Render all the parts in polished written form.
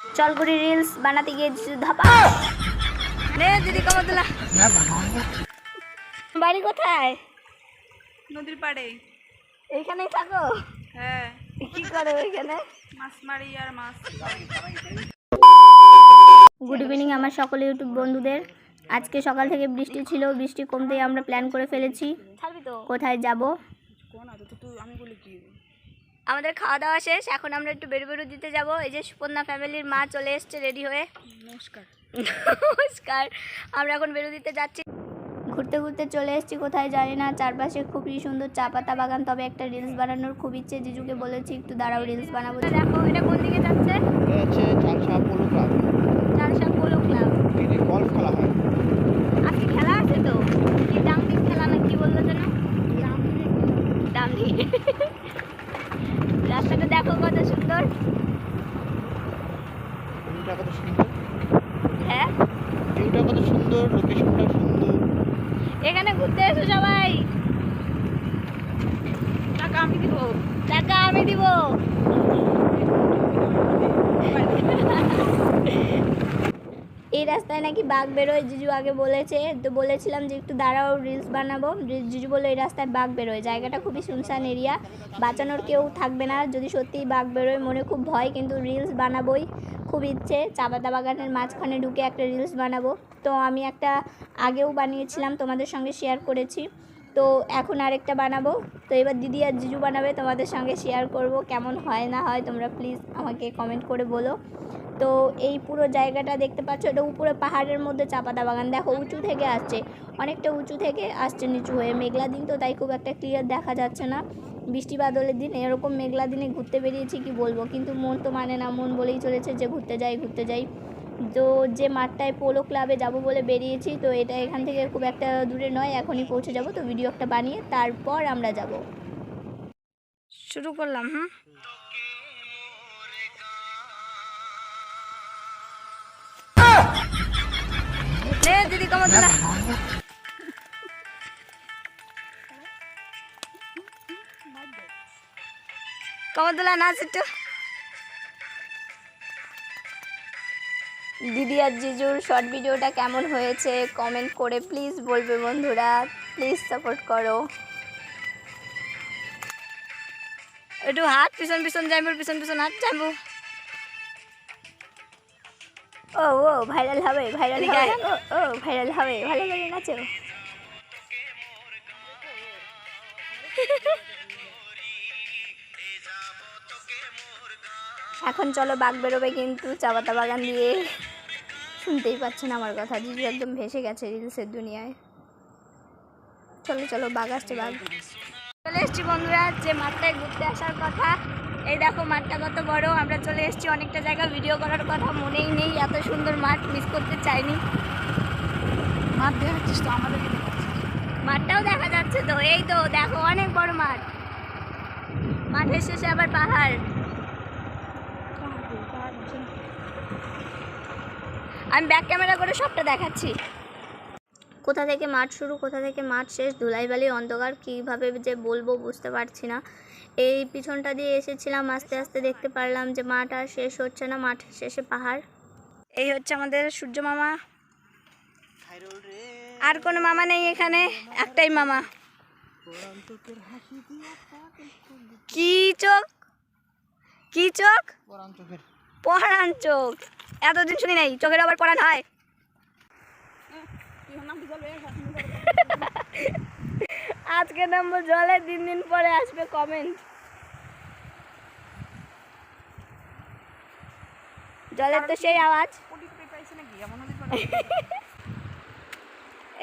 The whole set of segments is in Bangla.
চলগুড়ি রিলস বানাতে গিয়ে ধাপা নে দিদি কমতলা বাড়ি কোথায়? নদীর পাড়ে। এইখানেই থাকো? হ্যাঁ। কি করো এখানে? মাছ মারি আর মাছ। গুড ইভিনিং আমার সকল ইউটিউব বন্ধুদের। আজকে সকাল থেকে বৃষ্টি ছিল, বৃষ্টি কমতেই আমরা প্ল্যান করে ফেলেছি কোথায় যাব। আমাদের খাওয়া দাওয়া শেষ, এখন আমরা একটু বেরু দিতে যাব। এই যে সুপর্ণা ফ্যামিলির মা চলে এসছে রেডি হয়ে। নমস্কার। নমস্কার। আমরা এখন বেরু দিতে যাচ্ছি। ঘুরতে ঘুরতে চলে এসেছি কোথায় জানি না, চারপাশে খুবই সুন্দর চা পাতা বাগান। তবে একটা রিলস বানানোর খুব ইচ্ছে, জিজুকে বলেছি একটু দাঁড়াও রিলস বানাবো। দেখো এটা কোন দিকে যাচ্ছে? Chalsa polo club. Chalsa polo club. এখানে গলফ খেলা হয়। আজকে খেলা আছে তো, কি ডাংডিং খেলা না কি বললো যেন? ডাংডিং। রাস্তাটা দেখো কত সুন্দর। ভিউটা কত সুন্দর। হ্যাঁ ভিউটা কত সুন্দর, লোকেশনটা সুন্দর। এখানে ঘুরতে এসো সবাই। টাকা আমি দিব। টাকা আমি দিব। এই রাস্তায় নাকি বাঘ বেরোয়, জিজু আগে বলেছে, তো বলেছিলাম যে একটু দাঁড়াও রিলস বানাবো। জিজু বললো এই রাস্তায় বাঘ বেরোয়, জায়গাটা খুবই শুনশান এরিয়া, বাঁচানোর কেউ থাকবে না যদি সত্যিই বাঘ বেরোয়। মনে খুব ভয়, কিন্তু রিলস বানাবোই, খুব ইচ্ছে। চা পাতা বাগানের মাঝখানে ঢুকে একটা রিলস বানাবো। তো আমি একটা আগেও বানিয়েছিলাম, তোমাদের সঙ্গে শেয়ার করেছি, তো এখন আরেকটা বানাবো। তো এবার দিদি আর জিজু বানাবে, তোমাদের সঙ্গে শেয়ার করব। কেমন হয় না হয় তোমরা প্লিজ আমাকে কমেন্ট করে বলো। তো এই পুরো জায়গাটা দেখতে পাচ্ছ, এটা উপরে পাহাড়ের মধ্যে চা পাতা বাগান। দেখো উঁচু থেকে আসছে, অনেকটা উঁচু থেকে আসছে নিচু হয়ে। মেঘলা দিন তো, তাই খুব একটা ক্লিয়ার দেখা যাচ্ছে না। বৃষ্টি বাদলের দিন এরকম মেঘলা দিনে ঘুরতে বেরিয়েছি কি বলবো, কিন্তু মন তো মানে না, মন বলেই চলেছে যে ঘুরতে যাই। তো যে মাঠটায় পোলো ক্লাবে যাব বলে বেরিয়েছি, তো এটা এখান থেকে খুব একটা দূরে নয়, এখনই পৌঁছে যাব। তো ভিডিও একটা বানিয়ে তারপর আমরা যাব। শুরু করলাম। দিদি কমতলা কমতলা নাচ একটু। দিদি আর জিজুর শর্ট ভিডিওটা কেমন হয়েছে কমেন্ট করে প্লিজ বলবে বন্ধুরা, প্লিজ সাপোর্ট করো। একটু হাত পিছন যাইবুর, পিছন হাত যাইবো। ও ভাইরাল হবে, ভাইরাল হবে, ভালো করে নাচো। এখন চলো, বাঘ বেরোবে কিন্তু চা পাতা বাগান দিয়ে। শুনতেই পাচ্ছেন আমার কথা, জিজু একদম ভেসে গেছে রিলসের দুনিয়ায়। চলো বাঘ আসছে, বাঘ। চলে এসছি বন্ধুরা যে মাঠটায় ঘুরতে আসার কথা। এই দেখো মাঠটা কত বড়। আমরা চলে এসছি, অনেকটা জায়গা ভিডিও করার কথা মনেই নেই, এত সুন্দর মাঠ মিস করতে চাইনি। মাছ দেখাচ্ছিস তো আমাদেরকে? মাঠটাও দেখা যাচ্ছে তো, এই তো দেখো অনেক বড় মাঠ, মাঠের শেষে আবার পাহাড়। আমি ব্যাক ক্যামেরা করে সবটা দেখাচ্ছি। কোথা থেকে মাঠ শুরু, কোথা থেকে মাঠ শেষ, ধুলাইবালি অন্ধকার, কীভাবে যে বলবো বুঝতে পারছি না। এই পিছনটা দিয়ে এসেছিলাম, আস্তে আস্তে দেখতে পারলাম যে মাঠ আর শেষ হচ্ছে না, মাঠ শেষে পাহাড়। এই হচ্ছে আমাদের সূর্য মামা, আর কোনো মামা নেই এখানে, একটাই মামা। কি চোখ, কি চোখ? পরাণ চোখ। এতদিন শুনি নাই চোখের আবার পরাণ হয়। আজকে নামবো জলে, দিন পরে আসবে কমেন্ট। জলের তো সেই আওয়াজ।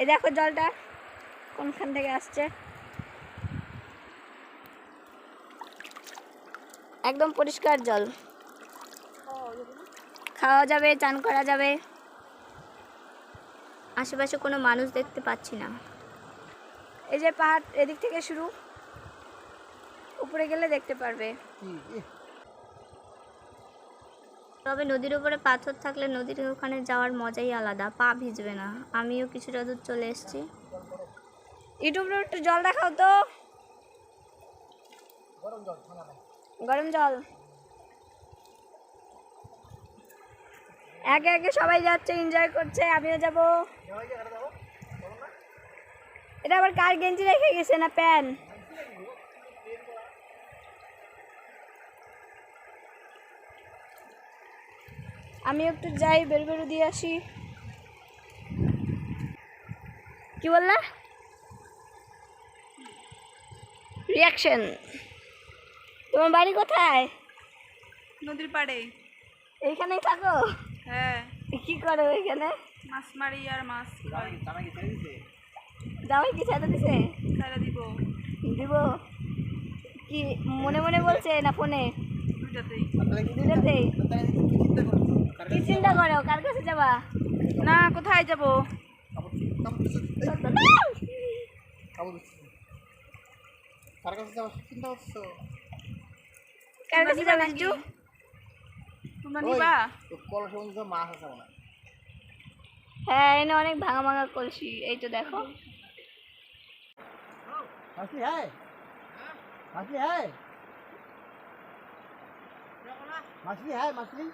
এই দেখো জলটা কোনখান থেকে আসছে, একদম পরিষ্কার জল, খাওয়া যাবে, চান করা যাবে। আশেপাশে কোনো মানুষ দেখতে পাচ্ছি না। এই যে পাহাড় এদিক থেকে শুরু, উপরে গেলে দেখতে পারবে। তবে নদীর উপরে পাথর থাকলে নদীর ওখানে যাওয়ার মজাই আলাদা, পা ভিজবে না। আমিও কিছুটা দূর চলে এসেছি। ইউটিউবে একটু জল দেখাও তো, গরম জল। একে একে সবাই যাচ্ছে, এনজয় করছে, আমিও যাব। এটা আবার কার গেঞ্জি রেখে গেছে না প্যান্ট? আমি একটু যাই, বেরু দিয়ে আসি। কি বললা? রিয়াকশন। তোমার বাড়ি কোথায়? নদীর পাড়ে। এইখানেই থাকো? হ্যাঁ, কি করো এখানে? মাছ মারি আর মাছ খাই। জামাই কি ছেড়ে দিছে? ছেড়ে দিব দিব কি মনে মনে বলছে না ফোনে? দুটাতেই। দুটাতেই। কি চিন্তা করো, কার কাছে যাবা? না, কোথায় যাব? কার কাছে যাওয়ার চিন্তা করছো? কার কাছে যাবে একটু? তোমরা নিবা? কলসের মধ্যে তো মাছ আছে মনে হয়। হ্যাঁ, এনে অনেক ভাঙা ভাঙা কলসি, এই তো দেখো। मछली है? मछली है? मछली है? मछली?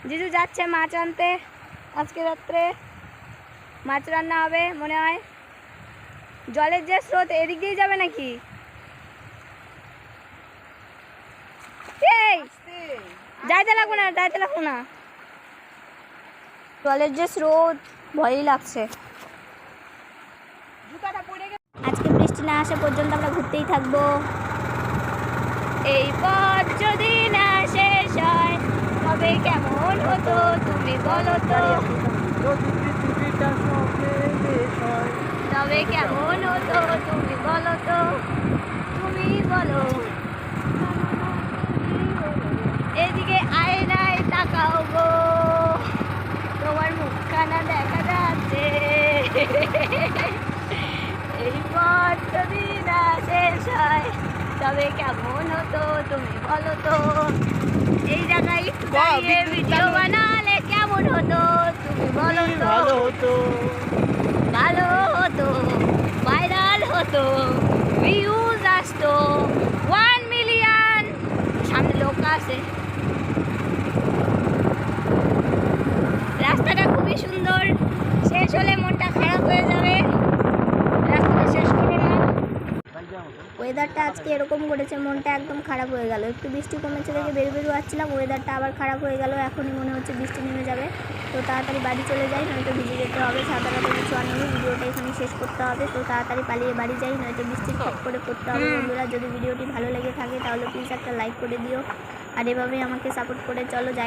জিজু যাচ্ছে মাছ আনতে, আজকে রাত্রে মাছ রান্না হবে মনে হয়। জলের যে স্রোত, এদিক দিয়ে যাবে নাকি? এই যাইতে লাগবো না, যাইতে লাগবো না। জলের যে স্রোত, ভয়ই লাগছে। আজকে বৃষ্টি না আসা পর্যন্ত আমরা ঘুরতেই থাকবো। এই পথ যদি না শেষ হয় তবে কেমন হতো তুমি বলো তো? তবে কেমন হতো তুমি বলো তো? তুমি বলো। এদিকে আয়নায় তাকাও গো, তোমার মুখখানা দেখা যাচ্ছে। এই পথ যদি না শেষ হয় তবে কেমন হতো তুমি বলো তো? এই জায়গায় একটু দাঁড়িয়ে ভিডিও বানালে কেমন হতো তুমি বলো তো? ভালো হতো। ভালো হতো, ভাইরাল হতো, ভিউজ আসতো 1 মিলিয়ন। সামনে লোক আছে। রাস্তাটা খুবই সুন্দর, শেষ হলে মনটা খারাপ হয়ে যাবে। রাস্তাটা শেষ করে না। ওয়েদারটা আজকে এরকম করেছে, মনটা একদম খারাপ হয়ে গেল। একটু বৃষ্টি কমেছে দেখে বেরু আসছিলাম, ওয়েদারটা আবার খারাপ হয়ে গেল। এখনই মনে হচ্ছে বৃষ্টি নেমে যাবে, তো তাড়াতাড়ি বাড়ি চলে যাই, নয়তো ভিজে যেতে হবে। সাঁতারাতে কিছু আর নেই, ভিডিওটা এখানে শেষ করতে হবে, তো তাড়াতাড়ি পালিয়ে বাড়ি যাই, নয়তো বৃষ্টি খপ করে পড়তে হবে। বন্ধুরা, যদি ভিডিওটি ভালো লেগে থাকে তাহলে প্লিজ একটা লাইক করে দিও, আর এভাবেই আমাকে সাপোর্ট করে চলো। যাই।